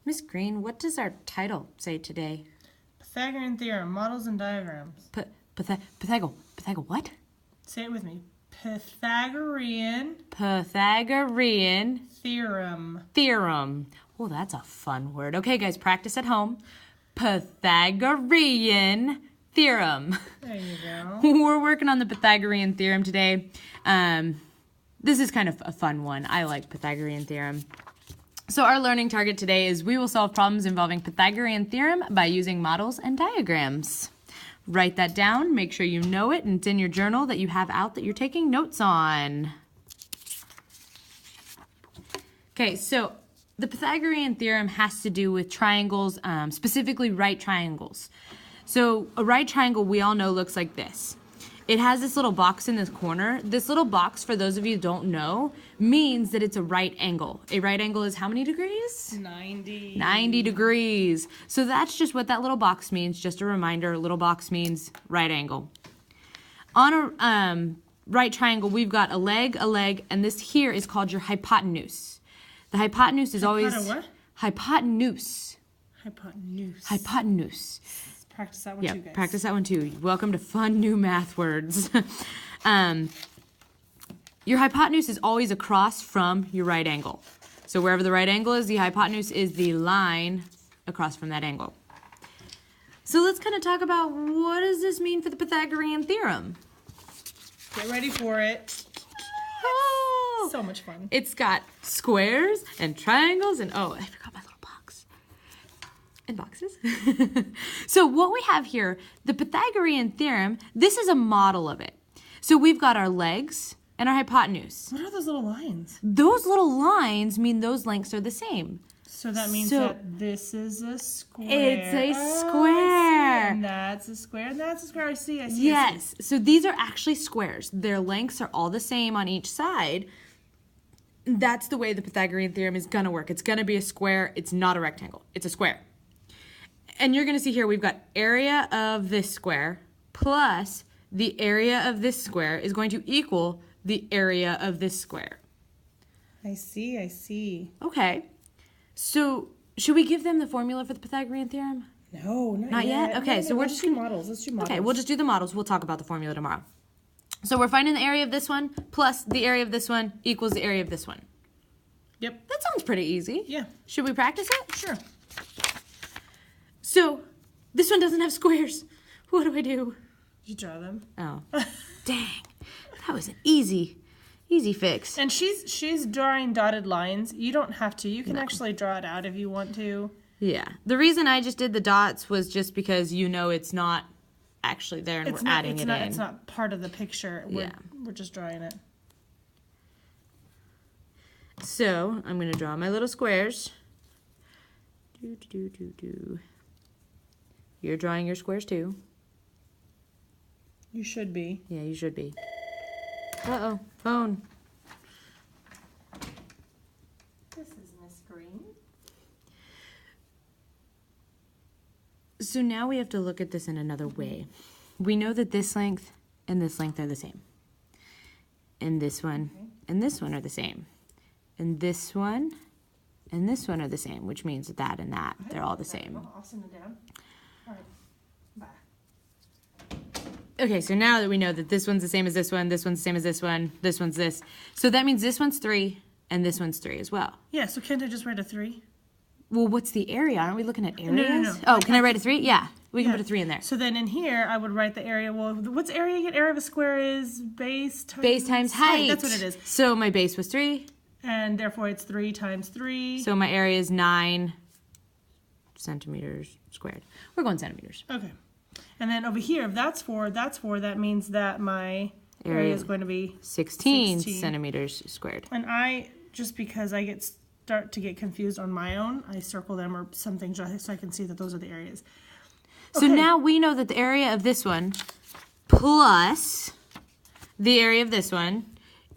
Miss Green, what does our title say today? Pythagorean theorem, models and diagrams. Pythagore what? Say it with me. Pythagorean theorem. Oh, that's a fun word. Okay, guys, practice at home. Pythagorean theorem. There you go. We're working on the Pythagorean theorem today. This is kind of a fun one. I like Pythagorean theorem. So our learning target today is we will solve problems involving Pythagorean theorem by using models and diagrams. Write that down. Make sure you know it, and it's in your journal that you have out that you're taking notes on. Okay, so the Pythagorean theorem has to do with triangles, specifically right triangles. So a right triangle, we all know, looks like this. It has this little box in this corner. This little box, for those of you who don't know, means that it's a right angle. A right angle is how many degrees? 90. 90 degrees. So that's just what that little box means. Just a reminder, a little box means right angle. On a right triangle, we've got a leg, and this here is called your hypotenuse. The hypotenuse is always... What? Hypotenuse. Hypotenuse. Practice that one too, guys. Practice that one too. Welcome to fun new math words. Your hypotenuse is always across from your right angle. So wherever the right angle is, the hypotenuse is the line across from that angle. So let's kind of talk about what does this mean for the Pythagorean theorem? Get ready for it. Oh, So much fun. it's got squares and triangles and oh, I forgot my little box. And boxes. So what we have here, the Pythagorean theorem, this is a model of it. So we've got our legs and our hypotenuse. What are those little lines? Those little lines mean those lengths are the same. So that means So- that this is a square. It's a Oh, I see. square. And that's a square, and that's a square. I see. I see. Yes, so these are actually squares. Their lengths are all the same on each side. That's the way the Pythagorean theorem is going to work. It's going to be a square. It's not a rectangle. It's a square. And you're going to see here we've got area of this square plus the area of this square is going to equal the area of this square. I see. I see. Okay, so should we give them the formula for the Pythagorean theorem? No, Not yet? Okay, so we're let's just do gonna- models. Let's do models. Okay, we'll just do the models. We'll talk about the formula tomorrow. So we're finding the area of this one plus the area of this one equals the area of this one. Yep. That sounds pretty easy. Yeah. Should we practice it? Sure. So this one doesn't have squares. What do I do? You draw them. Oh, dang. That was an easy fix. And she's drawing dotted lines. You don't have to. You can actually draw it out if you want to. Yeah. The reason I just did the dots was just because you know it's not actually there and we're adding it in. It's not part of the picture. Yeah. We're just drawing it. So I'm going to draw my little squares. You're drawing your squares too. You should be. Yeah, you should be. Uh-oh, phone. This is Miss Green. So now we have to look at this in another way. We know that this length and this length are the same. And this one and this one are the same. And this one and this one are the same, which means that and that, they're all the same. I'll send it down. All right. Bye. Okay, so now that we know that this one's the same as this one's the same as this one's this. So that means this one's 3 and this one's 3 as well. Yeah, so can't I just write a 3? Well, what's the area? Aren't we looking at areas? No. Oh, can I write a 3? Yeah, we can put a 3 in there. So then in here, I would write the area. Well, what's area again? Area of a square is base Times height. That's what it is. So my base was 3. And therefore, it's 3 times 3. So my area is 9 centimeters squared. We're going centimeters. Okay. And then over here, if that's 4, that means that my area is going to be 16 centimeters squared. And just because I start to get confused on my own, I circle them or something so I can see that those are the areas. So now we know that the area of this one plus the area of this one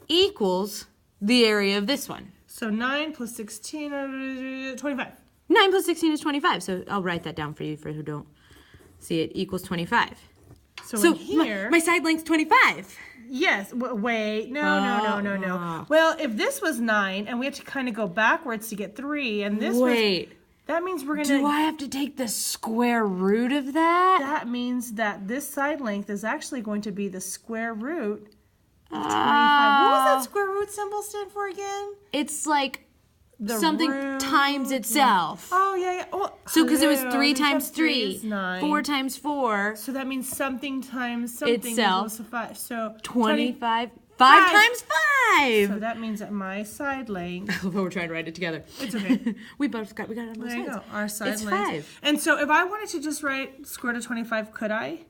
equals the area of this one. So 9 plus 16, 25. 9 plus 16 is 25. So I'll write that down for you for who don't see it. Equals 25. So in here... my side length's 25. Yes. Wait. No. Well, if this was 9, and we have to kind of go backwards to get 3, and this Wait. That means we're going Do I have to take the square root of that? That means that this side length is actually going to be the square root of 25. What was that square root symbol stand for again? It's like The something root. times itself. Oh, yeah. Well, So because it was hello, 3 3 times 3, is 9. 4 times 4, So that means something times something Itself. equals to 5. So 25. 5 Five. times 5. So that means that my side length. We're trying to write it together. It's okay. we got it on both There you sides. go. Our side It's length. 5. And so if I wanted to just write square root of 25, could I?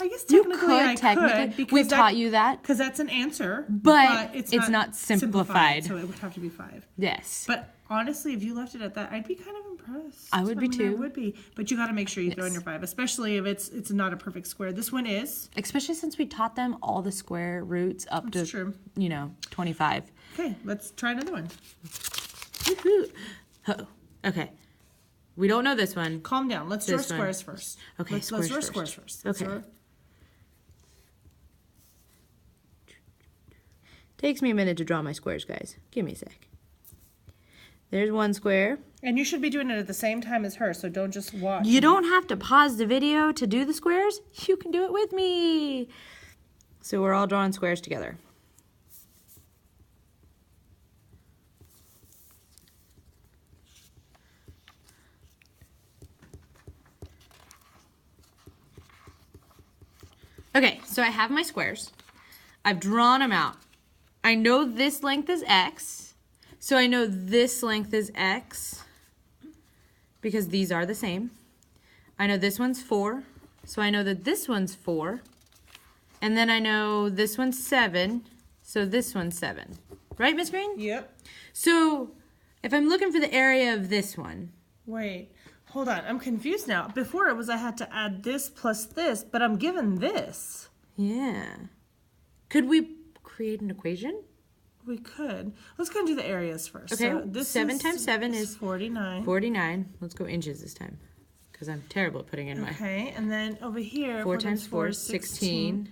I guess You technically could, I technically. could. Because We've taught you that. Because that's an answer. But it's not simplified. So it would have to be 5. Yes. But honestly, if you left it at that, I'd be kind of impressed. I would be too. I would be. But you got to make sure you throw in your 5, especially if it's not a perfect square. This one is. Especially since we taught them all the square roots up That's to, true. 25. Okay, let's try another one. Woohoo. Oh, okay. We don't know this one. Calm down. Let's draw This one. squares first. Okay, let's squares draw first. squares first. Okay. Takes me a minute to draw my squares, guys. Give me a sec. There's one square. And you should be doing it at the same time as her, so don't just watch. You don't have to pause the video to do the squares. You can do it with me. So we're all drawing squares together. Okay, so I have my squares. I've drawn them out. I know this length is x, so I know this length is x because these are the same. I know this one's 4, so I know that this one's 4. And then I know this one's 7, so this one's 7. Right, Miss Green? Yep. So if I'm looking for the area of this one. Wait, hold on. I'm confused now. Before it was I had to add this plus this, but I'm given this. Yeah. Could we create an equation? We could. Let's go and do the areas first. Okay, So this 7 times 7 is 49. 49. Let's go inches this time because I'm terrible at putting in my... Okay, and then over here, 4 times 4 is 16.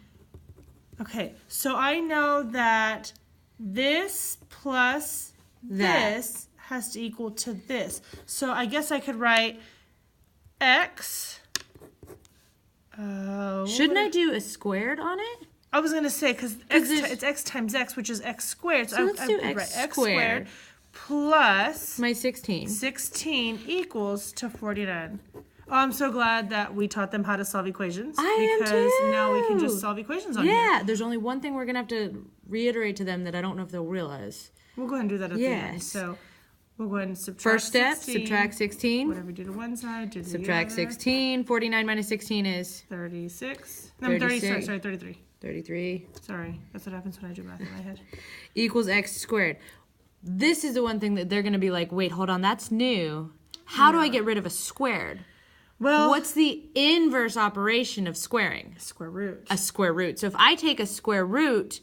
Okay, so I know that this plus this has to equal to this. So I guess I could write x. Shouldn't I do a squared on it? I was going to say, because it's x times x, which is x squared. So let's do I would x write squared plus my 16. 16 equals to 49. Oh, I'm so glad that we taught them how to solve equations. I am because too. now we can just solve equations on here. Yeah, there's only one thing we're going to have to reiterate to them that I don't know if they'll realize. We'll go ahead and do that at the end. Yes. So we'll go ahead and subtract First step, 16. subtract 16. Whatever you do to one side, do to Subtract the other. 16. 49 minus 16 is 36. No, 33. Sorry, 33. 33. Sorry, that's what happens when I do math in my head. Equals x squared. This is the one thing that they're going to be like, wait, hold on, that's new. How do I get rid of a squared? Well, What's the inverse operation of squaring? square root? A square root. So if I take a square root,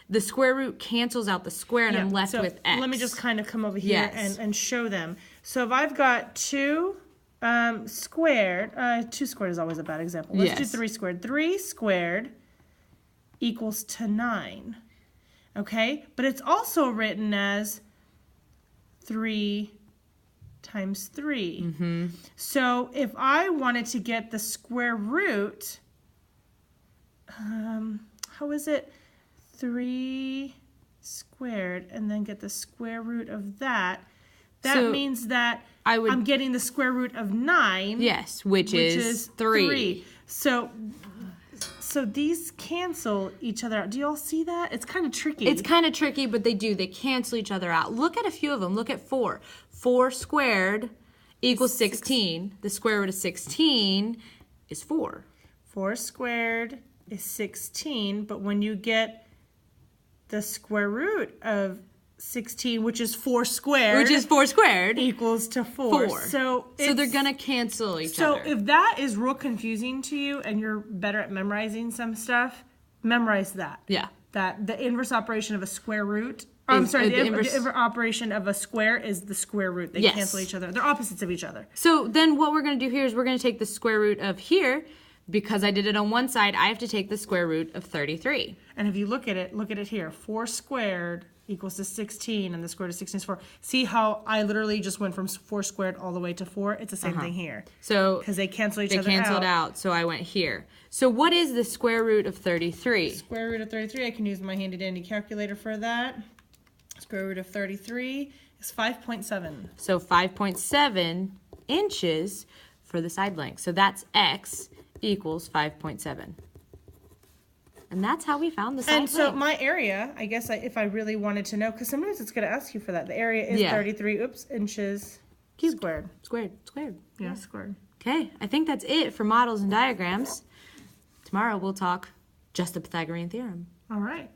the square root cancels out the square and I'm left so with x. Let me just kind of come over here and show them. So if I've got 2 squared, 2 squared is always a bad example. Let's do 3 squared. 3 squared equals to 9. Okay? But it's also written as 3 times 3. Mm-hmm. So if I wanted to get the square root, how is it? 3 squared and then get the square root of that. That So means that I'm getting the square root of 9. Yes, which is 3. So these cancel each other out. Do you all see that? It's kind of tricky. It's kind of tricky, but they do. They cancel each other out. Look at a few of them. Look at 4. 4 squared equals 16. The square root of 16 is 4. 4 squared is 16, but when you get the square root of 16, which is 4 squared. Equals to 4. So they're going to cancel each other. So if that is real confusing to you and you're better at memorizing some stuff, memorize that. Yeah. That the inverse operation of a square root. The inverse operation of a square is the square root. They cancel each other. They're opposites of each other. So then what we're going to do here is we're going to take the square root of here. Because I did it on one side, I have to take the square root of 33. And if you look at it here. 4 squared equals to 16, and the square root of 16 is 4. See how I literally just went from 4 squared all the way to 4? It's the same thing here. So because they cancel each other out. They canceled out, so I went here. So what is the square root of 33? Square root of 33, I can use my handy dandy calculator for that. Square root of 33 is 5.7. So 5.7 inches for the side length. So that's x equals 5.7. And that's how we found the side length. And so my area, I guess if I really wanted to know, because sometimes it's going to ask you for that. The area is 33 inches squared. Squared. Yeah, squared. Okay, I think that's it for models and diagrams. Tomorrow we'll talk just the Pythagorean theorem. All right.